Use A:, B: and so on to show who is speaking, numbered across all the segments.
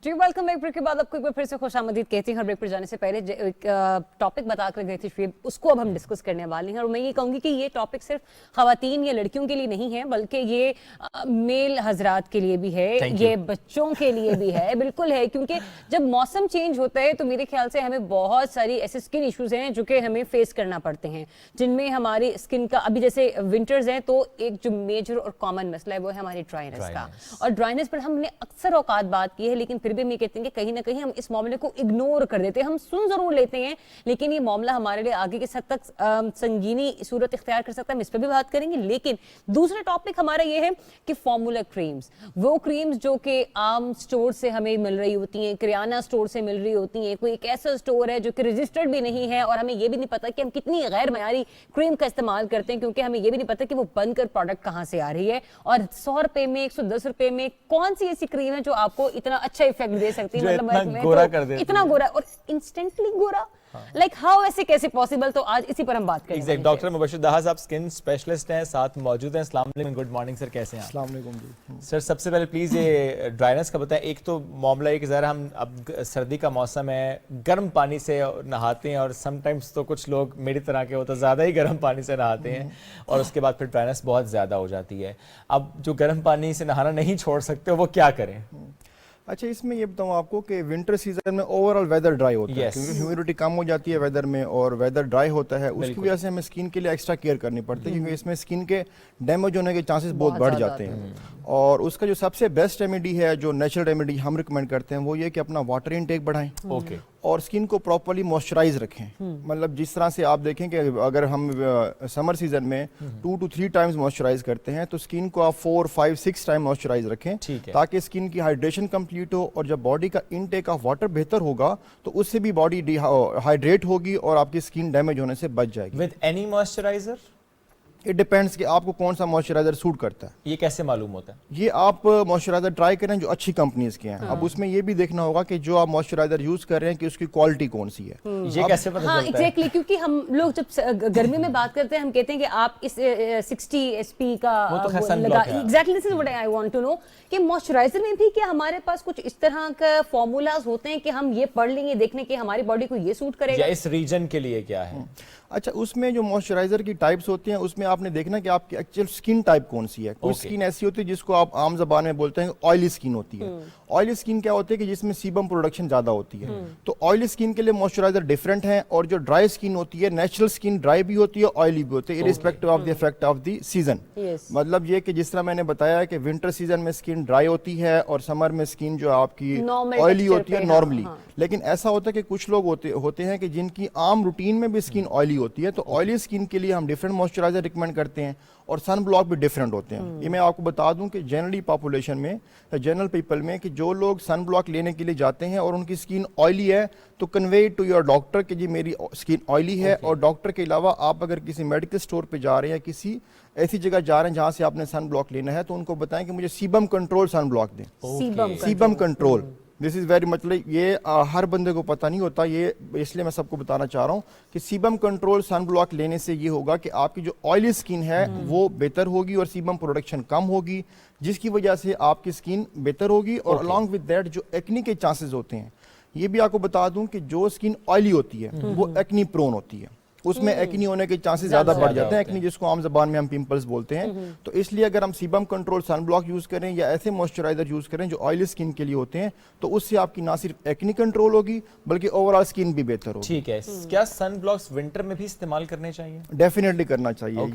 A: जी welcome back. Break के बाद आपको एक बार फिर से खुशामदीद कहती हूँ। हर ब्रेक पर जाने से पहले एक टॉपिक बता कर गई थी शुएब, उसको अब हम डिस्कस करने वाले हैं। और मैं ये कहूँगी कि ये टॉपिक सिर्फ खवातीन या लड़कियों के लिए नहीं है, बल्कि ये मेल हजरात के लिए भी है, ये बच्चों के लिए भी है, बिल्कुल है। क्योंकि जब मौसम चेंज होता है तो मेरे ख्याल से हमें बहुत सारी ऐसे स्किन इश्यूज हैं जो कि हमें फेस करना पड़ते हैं, जिनमें हमारी स्किन का अभी जैसे विंटर्स हैं तो एक जो मेजर और कॉमन मसला है वो है हमारी ड्राइनेस का। और ड्राइनेस पर हमने अक्सर औकात बात की है, लेकिन फिर भी मैं कहती हूँ कि कहीं ना कहीं हम इस मामले को इग्नोर कर देते हैं। हम सुन जरूर लेते हैं, लेकिन ये मामला हमारे लिए आगे के हद तक संगीनी सूरत इख्तियार कर सकता है। हम इस पर भी बात करेंगे। लेकिन दूसरा टॉपिक हमारा ये है कि फॉर्मूला क्रीम्स, वो क्रीम्स जो कि आम स्टोर से हमें मिल रही होती हैं, किराना स्टोर से मिल रही होती हैं, कोई एक ऐसा स्टोर है जो कि रजिस्टर्ड भी नहीं है और हमें ये भी नहीं पता कि हम कितनी गैर मयारी क्रीम का इस्तेमाल करते हैं, क्योंकि हमें ये भी नहीं पता कि वो बनकर प्रोडक्ट कहाँ से आ रही है। और 100 रुपए में 110 रुपए में कौन सी ऐसी क्रीम है जो आपको इतना अच्छा इफेक्ट दे सकती है, मतलब
B: गोरा कर देती
A: इतना गोरा और इंस्टेंटली गोरा, लाइक हाउ, ऐसे कैसे पॉसिबल? तो आज इसी पर हम बात करेंगे।
B: एग्जैक्ट। डॉक्टर मुबशिर दाहा साहब स्किन स्पेशलिस्ट हैं, साथ मौजूद हैं। अस्सलाम वालेकुम, गुड मॉर्निंग सर, कैसे हैं आप?
C: अस्सलाम वालेकुम जी।
B: सर सबसे पहले प्लीज ये ड्राइनेस का बताएं। एक तो मामला है कि ज़रा हम अब सर्दी का मौसम है, गर्म पानी से नहाते हैं और समटाइम्स तो कुछ लोग मेरी तरह के होता है ज़्यादा ही गर्म पानी से नहाते हैं और उसके बाद फिर ड्राइनेस बहुत ज़्यादा हो जाती है। अब जो गर्म पानी से नहाना नहीं छोड़ सकते वो क्या करें?
C: अच्छा, इसमें ये बताऊँ आपको कि विंटर सीजन में ओवरऑल वेदर ड्राई होता है, क्योंकि ह्यूमिडिटी कम हो जाती है वेदर में और वेदर ड्राई होता है। उसकी वजह से हमें स्किन के लिए एक्स्ट्रा केयर करनी पड़ती है, क्योंकि इसमें स्किन के डैमेज होने के चांसेस बहुत बढ़ जाते हैं। और उसका जो सबसे बेस्ट रेमेडी है, जो नेचुरल रेमेडी हम रिकमेंड करते हैं, वो ये कि अपना वाटर इनटेक बढ़ाएं और स्किन को प्रॉपर्ली मॉइस्चराइज रखें। मतलब जिस तरह से आप देखें कि अगर हम समर सीजन में 2 to 3 टाइम्स मॉइस्चराइज करते हैं, तो स्किन को आप 4, 5, 6 टाइम मॉइस्चराइज रखें, ताकि स्किन की हाइड्रेशन कंप्लीट हो। और जब बॉडी का इनटेक ऑफ वाटर बेहतर होगा तो उससे भी बॉडी हाइड्रेट होगी और आपकी स्किन डैमेज होने से बच जाएगी।
B: With any moisturiser?
C: It depends कि आपको कौन सा मॉइस्चराइजर सूट करता है।
B: ये कैसे मालूम होता है?
C: ये आप मॉइस्चराइजर ट्राई करें जो अच्छी कंपनीज के हैं। अब उसमें ये भी देखना होगा कि जो आप मॉइस्चराइजर यूज कर रहे हैं कि उसकी क्वालिटी कौन सी है।
B: ये कैसे पता
A: हाँ,
B: चलता है?
A: exactly, क्योंकि हम लोग जब गर्मी में बात करते हैं हम कहते हैं कि आप इस 60 SP का
B: वो तो
A: लगा। Exactly, this is what I want to know कि मॉइस्चराइजर में भी क्या हमारे पास कुछ इस तरह का फॉर्मूलाज होते हैं कि हम ये पढ़ लेंगे देखने कि हमारी बॉडी को ये सूट करेगा,
B: या इस रीजन के लिए क्या है?
C: अच्छा, उसमें जो मॉइस्चराइजर की टाइप्स होती हैं उसमें आपने देखना कि आपकी एक्चुअल स्किन टाइप कौन सी है। कोई स्किन ऐसी होती है जिसको आप आम जबान में बोलते हैं ऑयली स्किन होती है। ऑयली स्किन क्या होती है कि जिसमें सीबम प्रोडक्शन ज्यादा होती है। तो ऑयली स्किन के लिए मॉइस्चराइजर डिफरेंट है। और जो ड्राई स्किन होती है, नेचुरल स्किन ड्राई भी होती है, ऑयली भी होती है, irrespective of the effect of the season. मतलब ये कि जिस तरह मैंने बताया कि विंटर सीजन में स्किन ड्राई होती है और समर में स्किन जो आपकी ऑयली होती है नॉर्मली। लेकिन ऐसा होता है कि कुछ लोग होते हैं कि जिनकी आम रूटीन में भी स्किन ऑयली होती है, तो ऑयली स्किन के लिए हम डिफरेंट मॉइस्चराइजर रिकमेंड करते हैं और सन ब्लॉक भी डिफरेंट होते हैं। ये मैं आपको बता दूं कि जनरली पॉपुलेशन में, जनरल पीपल में, कि जो लोग सन ब्लॉक लेने के लिए जाते हैं और उनकी स्किन ऑयली है, तो कन्वे टू योर डॉक्टर कि जी मेरी स्किन ऑयली है। और डॉक्टर के अलावा आप अगर किसी मेडिकल स्टोर पे जा रहे हैं, किसी ऐसी जगह जा रहे हैं जहां से आपने सन ब्लॉक लेना है, तो उनको बताएं कि मुझे सीबम कंट्रोल सन ब्लॉक दें। Sebum control, this is very much, ये हर बंदे को पता नहीं होता, ये इसलिए मैं सबको बताना चाह रहा हूँ कि सीबम कंट्रोल सन ब्लॉक लेने से ये होगा कि आपकी जो ऑयली स्किन है वो बेहतर होगी और सीबम प्रोडक्शन कम होगी, जिसकी वजह से आपकी स्किन बेहतर होगी। और अलॉन्ग विद दैट जो एक्नी के चांसेस होते हैं, ये भी आपको बता दूं कि जो स्किन ऑयली होती है वो एक्नी प्रोन होती है, उसमें एक्नी होने के चांसेस ज्यादा बढ़ जाते हैं। एक्नी जिसको आम जबान में हम पिंपल्स बोलते हैं। तो इसलिए अगर हम sebum control sunblock use करें या ऐसे मॉइस्चराइजर यूज करें जो ऑयली स्किन के लिए होते हैं, तो उससे आपकी ना सिर्फ एक्नी कंट्रोल होगी बल्कि ओवरऑल स्किन भी बेहतर होगी।
B: ठीक है। क्या सन ब्लॉक्स विंटर में भी इस्तेमाल करने चाहिए?
C: डेफिनेटली करना चाहिए।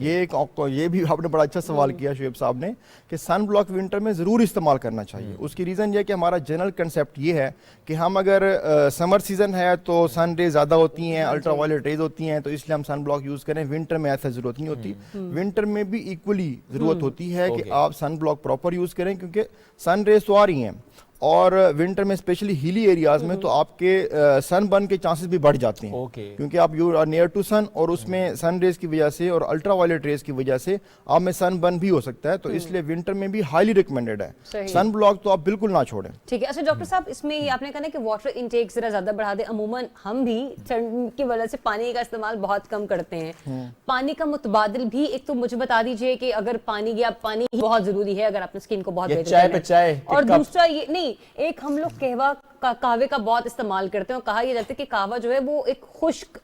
C: ये भी आपने बड़ा अच्छा सवाल किया शुएब साहब ने कि सन ब्लॉक विंटर में जरूर इस्तेमाल करना चाहिए। उसकी रीजन ये कि हमारा जनरल कंसेप्ट ये है कि हम अगर समर सीजन है तो सन रेज ज्यादा होती हैं, अल्ट्रा वायलेट रेज होती हैं, तो इसलिए हम सन ब्लॉक यूज करें। विंटर में ऐसा जरूरत नहीं होती। विंटर में भी इक्वली जरूरत होती है कि आप सन ब्लॉक प्रॉपर यूज करें, क्योंकि सन रेज तो आ रही हैं और विंटर में स्पेशली हिली एरियाज में तो आपके सन बर्न के चांसेस भी बढ़ जाते हैं। क्योंकि आप यू आर नियर टू सन और उसमें सन रेज की वजह से और अल्ट्रा वायलेट रेज की वजह से आप में सन बर्न भी हो सकता है। तो इसलिए विंटर में भी हाईली रिकमेंडेड है सन ब्लॉक, तो आप बिल्कुल ना छोड़ें।
A: ठीक है। अच्छा डॉक्टर साहब, इसमें ये आपने कहा ना कि वाटर इनटेक जरा ज्यादा बढ़ा दे। अमूमन हम भी ठंड की वजह से पानी का इस्तेमाल बहुत कम करते हैं। पानी का मुतबादिल भी एक तो मुझे बता दीजिए कि अगर पानी बहुत जरूरी है अगर आपने स्किन को बहुत
B: चाय पे चाय,
A: और दूसरा ये नहीं नहीं, एक हम लोग कहवे का बहुत इस्तेमाल करते हैं और कहा यह जाता है कि कहवा जो है वो एक खुश्क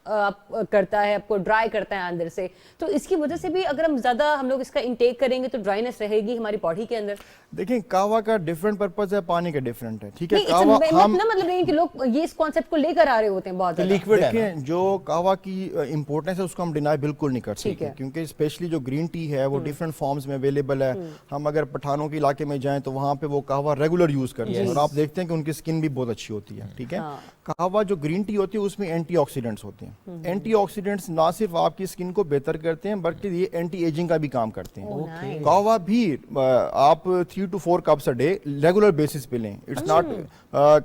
A: करता है, आपको ड्राई करता है अंदर से, तो इसकी वजह से भी अगर हम ज्यादा हम लोग इसका इंटेक करेंगे तो ड्राइनेस रहेगी हमारी बॉडी के अंदर।
C: देखिए कहवा का डिफरेंट पर्पस है, पानी का डिफरेंट है, ठीक है।
A: नहीं,
C: कहवा हम
A: मतलब नहीं कि लोग ये इस कॉन्सेप्ट को लेकर आ रहे होते हैं बहुत,
B: लिक्विड है
C: देखिए जो कहवा की इंपॉर्टेंस है उसको हम डिनाई बिल्कुल नहीं कर सकते, क्योंकि स्पेशली जो ग्रीन टी है वो डिफरेंट फॉर्म्स में अवेलेबल है। हम अगर पठानों के इलाके में जाएं तो वहाँ पे वो कहवा रेगुलर यूज करते हैं और आप देखते हैं कि उनकी स्किन भी बहुत अच्छी होती है, ठीक है। कहवा जो ग्रीन टी होती है उसमें एंटीऑक्सीडेंट्स होते हैं। एंटीऑक्सीडेंट्स ना सिर्फ आपकी स्किन को बेहतर करते हैं बल्कि ये एंटी एजिंग का भी काम करते हैं। कहवा भी आप 3 to 4 cups a day regular basis पे लें, it's not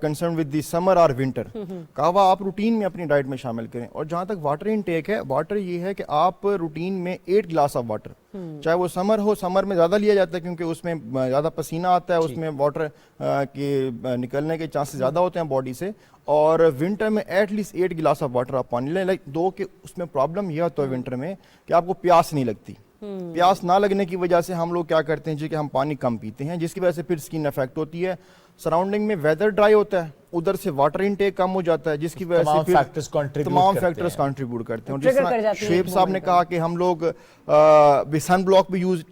C: concern with the summer और विंटर। कहवा आप रूटीन में अपनी डाइट में शामिल करें। और जहां तक वाटर इनटेक है, वाटर ये है कि आप रूटीन में 8 ग्लास ऑफ वाटर, चाहे वो समर हो, समर में ज्यादा लिया जाता है क्योंकि उसमें ज्यादा पसीना आता है, उसमें वाटर के निकलने के चांसेस ज्यादा होते हैं बॉडी से, और विंटर में एटलीस्ट 8 गिलास ऑफ वाटर आप पानी लें। लाइक दो के उसमें प्रॉब्लम यह होता है विंटर में कि आपको प्यास नहीं लगती। प्यास ना लगने की वजह से हम लोग क्या करते हैं जी कि हम पानी कम पीते हैं, जिसकी वजह से फिर स्किन अफेक्ट होती है। सराउंडिंग में वेदर ड्राई होता है, उधर से वाटर इनटेक कम हो जाता है, जिसकी वजह से फिर तमाम फैक्टर्स कंट्रीब्यूट करते हैं। और जिस तरह शेब साहब ने कहा कि हम लोग सन ब्लॉक भी यूज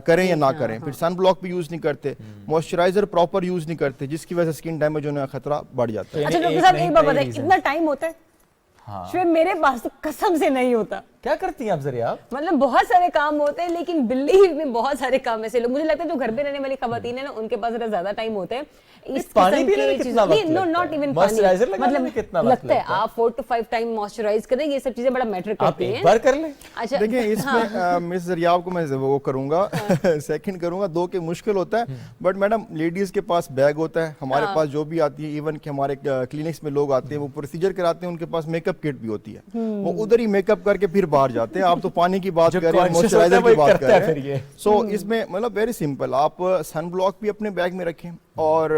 C: करें या ना करें, फिर सन ब्लॉक भी यूज नहीं करते, मॉइस्चराइजर प्रॉपर यूज नहीं करते, जिसकी वजह से स्किन डैमेज होने का खतरा बढ़ जाता है।
A: अच्छा डॉक्टर साहब एक बात बताइए, इतना टाइम होता है? हाँ। मेरे पास तो कसम से नहीं होता।
B: क्या करती हैं आप जरिए? आप
A: मतलब बहुत सारे काम होते हैं, लेकिन बिल्ली में बहुत सारे काम ऐसे लोग, मुझे लगता है जो घर पे रहने वाली खवातीन है ना उनके पास ज्यादा टाइम होते हैं इस
B: पानी पीने में कितना वक्त लगता है?
A: नॉट इवन
B: मॉइस्चराइजर लगाने में कितना वक्त
A: लगता है? आप 4 to 5 टाइम मॉइस्चराइज करें, ये सब चीजें बड़ा मैटर करती हैं।
B: एक बार कर लें।
A: अच्छा
C: देखिए इसमें मिस जरियाब को मैं वो करूंगा सेकंड करूंगा, 2 के मुश्किल होता है, बट मैडम लेडीज के पास बैग होता है, हमारे पास जो भी आती है, इवन कि हमारे क्लिनिक्स में लोग आते हैं वो प्रोसीजर कराते हैं, उनके पास मेकअप किट भी होती है, वो उधर ही मेकअप करके फिर बाहर जाते हैं। आप तो पानी की बात कर रहे हैं, मॉइस्चराइजर की बात कर रहे हैं, सो इसमें मतलब वेरी सिंपल, आप सन ब्लॉक भी अपने बैग में रखें और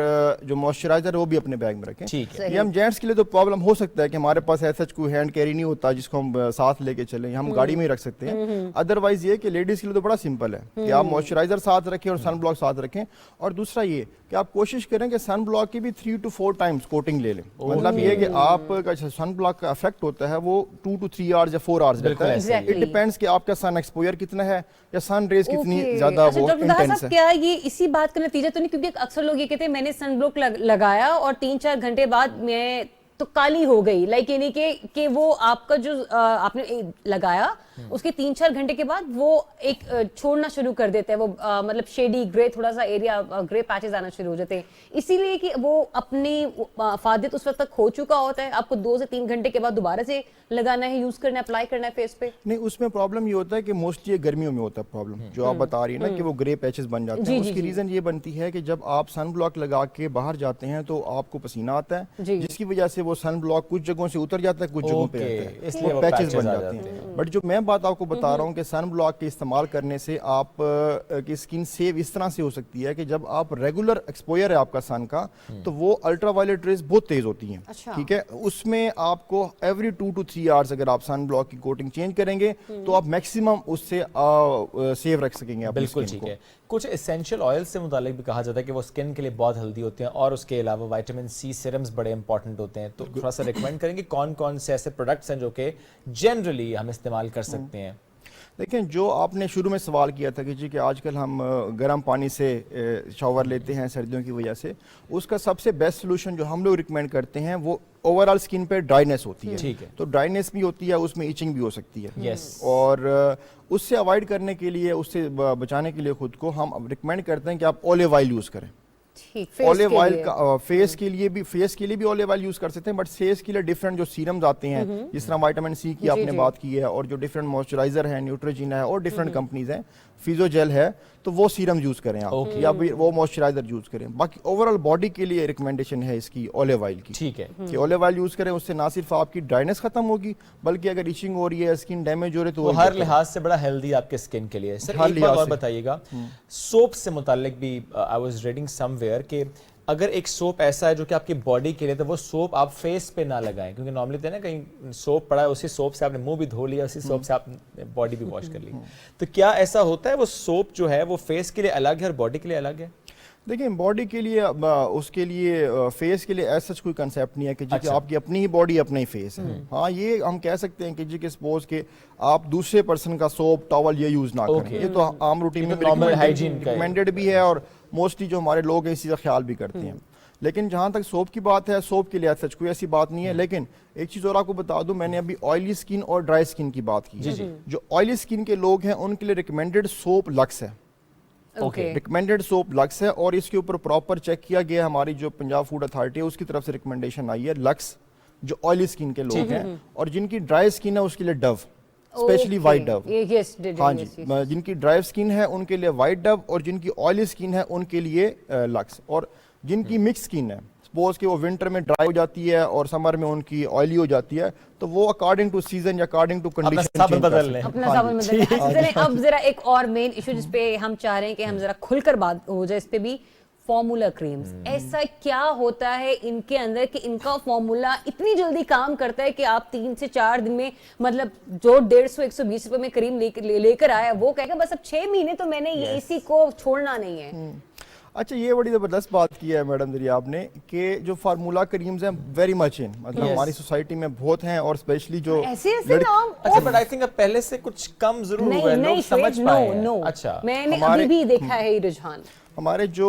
C: जो मॉइस्चराइजर वो भी अपने बैग में रखें।
B: ठीक है।
C: ये हम जेंट्स के लिए तो प्रॉब्लम हो सकता है कि हमारे पास ऐसा कोई हैंड कैरी नहीं होता जिसको हम साथ लेके चलें, हम गाड़ी में ही रख सकते हैं। अदरवाइज ये कि लेडीज के लिए तो बड़ा सिंपल है कि आप मॉइस्चराइजर साथ रखें और सन ब्लॉक साथ रखें। और दूसरा ये कि आप कोशिश करें कि सन ब्लॉक की भी 3 to 4 टाइम्स कोटिंग ले लें। मतलब ये कि आपका सन ब्लॉक का इफेक्ट होता है वो 2 to 3 आवर्स या 4 आवर्स रहता है। इट डिपेंड्स कि आपका सन एक्सपोजर कितना है या सन रेज कितनी ज्यादा वो इंटेंस है।
A: क्या ये इसी बात का नतीजा तो नहीं? क्योंकि अक्सर लोग ये कहते हैं मैंने सन ब्लॉक लगाया और 3-4 घंटे बाद मैं तो काली हो गई, लाइक यानी कि वो आपका जो आपने लगाया उसके 3-4 घंटे के बाद वो एक छोड़ना शुरू कर देता है, वो मतलब शेडी ग्रे थोड़ा सा एरिया ग्रे पैचेस आना शुरू हो जाते हैं, इसीलिए कि वो अपनी फादियत उस वक्त तक हो चुका होता है, आपको 2 से 3 घंटे के बाद दोबारा से लगाना है, यूज करना है, अप्लाई करना है फेस पे।
C: नहीं, उसमें प्रॉब्लम ये होता है कि मोस्टली गर्मियों में होता है प्रॉब्लम, जो आप बता रही है ना कि वो ग्रे पैचेस बन जाते हैं। उसकी रीजन ये बनती है कि जब आप सन ब्लॉक लगा के बाहर जाते हैं तो आपको पसीना आता है, जिसकी वजह से वो सन ब्लॉक कुछ जगहों से उतर जाता है, कुछ जगहों पे रहता है, इसलिए वो पैचेस बन जाते हैं। बट जो मैं बात आपको बता रहा हूँ कि सन ब्लॉक के इस्तेमाल करने से आप की स्किन सेव इस तरह से हो सकती है कि जब आप रेगुलर एक्सपोजर है आपका सन का तो वो अल्ट्रावायलेट रेज बहुत तेज होती हैं। ठीक है, उसमें आपको एवरी 2 to 3 आवर्स अगर आप सन ब्लॉक की कोटिंग चेंज करेंगे तो आप मैक्सिमम उससे सेव रख सकेंगे।
B: बिल्कुल ठीक है। कुछ एसेंशियल ऑयल से मुतालिक भी कहा जाता है कि वो स्किन के लिए बहुत हेल्दी होते हैं और उसके अलावा विटामिन सी सीरम्स बड़े इंपॉर्टेंट होते हैं, तो थोड़ा सा रिकमेंड करेंगे कौन कौन से ऐसे प्रोडक्ट्स हैं जो कि जनरली हम इस्तेमाल कर सकते हैं?
C: देखिए, जो आपने शुरू में सवाल किया था कि जी कि आजकल हम गर्म पानी से शावर लेते हैं सर्दियों की वजह से, उसका सबसे बेस्ट सोल्यूशन जो हम लोग रिकमेंड करते हैं वो ओवरऑल स्किन पे ड्राइनेस होती है।
B: ठीक है।
C: तो ड्राइनेस भी होती है, उसमें इचिंग भी हो सकती है।
B: यस।
C: और उससे अवॉइड करने के लिए, उससे बचाने के लिए खुद को हम रिकमेंड करते हैं कि आप ऑलिव ऑयल यूज करें। ऑलिव ऑयल का फेस के लिए भी ऑलिव ऑयल यूज कर सकते हैं, बट फेस के लिए डिफरेंट जो सीरम्स आते हैं, जिस तरह विटामिन सी की आपने बात की है, और जो डिफरेंट मॉइस्चराइजर है, न्यूट्रोजिना है, और डिफरेंट कंपनीज हैं, फिजियोजेल है, तो वो सीरम यूज करें आप, या वो मॉइस्चराइजर यूज करें। बाकी ओवरऑल बॉडी के लिए रिकमेंडेशन है इसकी ऑलिव ऑयल की।
B: ठीक है
C: कि ऑलिव ऑयल यूज करें, उससे ना सिर्फ आपकी ड्राइनेस खत्म होगी बल्कि अगर इचिंग हो रही है, स्किन डैमेज हो रही है, तो
B: वो हर लिहाज से बड़ा हेल्दी आपके स्किन के लिए। सर एक बात और बताइएगा, सोप से मुतालिक भी आई वाज रीडिंग समवेयर कि अगर एक सोप ऐसा है जो कि आपकी बॉडी के लिए, तो वो सोप आप फेस पे ना लगाएं, क्योंकि नॉर्मली तो है ना कहीं सोप पड़ा है, उसी सोप से आपने मुंह भी धो लिया, उसी सोप से आपने बॉडी भी वॉश कर ली, तो क्या ऐसा होता है वो सोप जो है वो फेस के लिए अलग है और बॉडी के लिए अलग है?
C: देखिए बॉडी के लिए उसके लिए फेस के लिए ऐसा सच कोई कंसेप्ट नहीं है कि जी कि आपकी अपनी ही बॉडी अपना ही फेस है। हाँ ये हम कह सकते हैं कि जी कि सपोज के आप दूसरे पर्सन का सोप टॉवल ये यूज ना करें, ये तो आम रूटीन में
B: नॉर्मल हाइजीन का
C: रिकमेंडेड भी है और मोस्टली जो हमारे लोग हैं इसी का ख्याल भी करते हैं। लेकिन जहां तक सोप की बात है, सोप के लिए सच कोई ऐसी बात नहीं है। लेकिन एक चीज और आपको बता दूं, मैंने अभी ऑयली स्किन और ड्राई स्किन की बात की। जो ऑयली स्किन के लोग हैं उनके लिए रिकमेंडेड सोप लक्स है।
A: ओके
C: रिकमेंडेड सोप लक्स है और इसके ऊपर प्रॉपर चेक किया गया, हमारी जो पंजाब फूड अथॉरिटी है उसकी तरफ से रिकमेंडेशन आई है लक्स जो ऑयली स्किन के लोग हैं, और जिनकी ड्राई स्किन है उसके लिए Dove, specially white Dove.
A: Yes
C: हाँ जी, जिनकी ड्राई स्किन है उनके लिए वाइट डव और जिनकी ऑयली स्किन है उनके लिए लक्स। और जिनकी मिक्स स्किन है, सपोज कि वो विंटर में ड्राई हो जाती है और समर में उनकी ऑयली हो जाती है, तो वो अकॉर्डिंग टू सीजन या अकॉर्डिंग टू कंडीशन
B: साबुन बदल लें।
A: अपना साबुन बदल लें। अच्छा चलें, अब जरा एक और मेन इशू जिस पे हम चाह रहे हैं कि हम जरा खुलकर बात हो जाए, इस पे भी फॉर्मूला क्रीम्स। ऐसा क्या होता है इनके अंदर कि इनका फॉर्मूला इतनी जल्दी काम करता है कि आप 3 से 4 दिन में, मतलब जो 150-120 रुपए में क्रीम लेकर आया वो कहेगा बस अब 6 महीने तो मैंने ये इसी को छोड़ना नहीं है।
C: अच्छा ये बड़ी जबरदस्त बात की है मैडम दरिया आपने कि जो फार्मूला क्रीम्स हैं वेरी मच इन, मतलब हमारी सोसाइटी में बहुत हैं और स्पेशली जो
A: ऐसे नाम।
B: अच्छा बट आई थिंक अब पहले से कुछ कम जरूर हुआ है, लोग समझ पाए हैं।
A: नो
B: अच्छा
A: मैंने अभी भी देखा है ये रुझान।
C: हमारे जो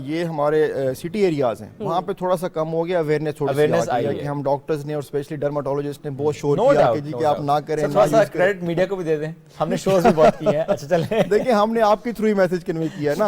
C: ये हमारे सिटी एरियाज हैं वहाँ पे थोड़ा सा कम हो गया, अवेयरनेस थोड़ी सी आ गई है कि हम डॉक्टर्स ने और स्पेशली डर्माटोलॉजिस्ट ने बहुत शोर किया कि जी कि आप ना करें,
B: थोड़ा सा क्रेडिट मीडिया को भी दे दें, हमने शोज भी बहुत किए हैं। अच्छा चलें,
C: देखिए हमने आपके थ्रू ही मैसेज कन्वे किया है ना।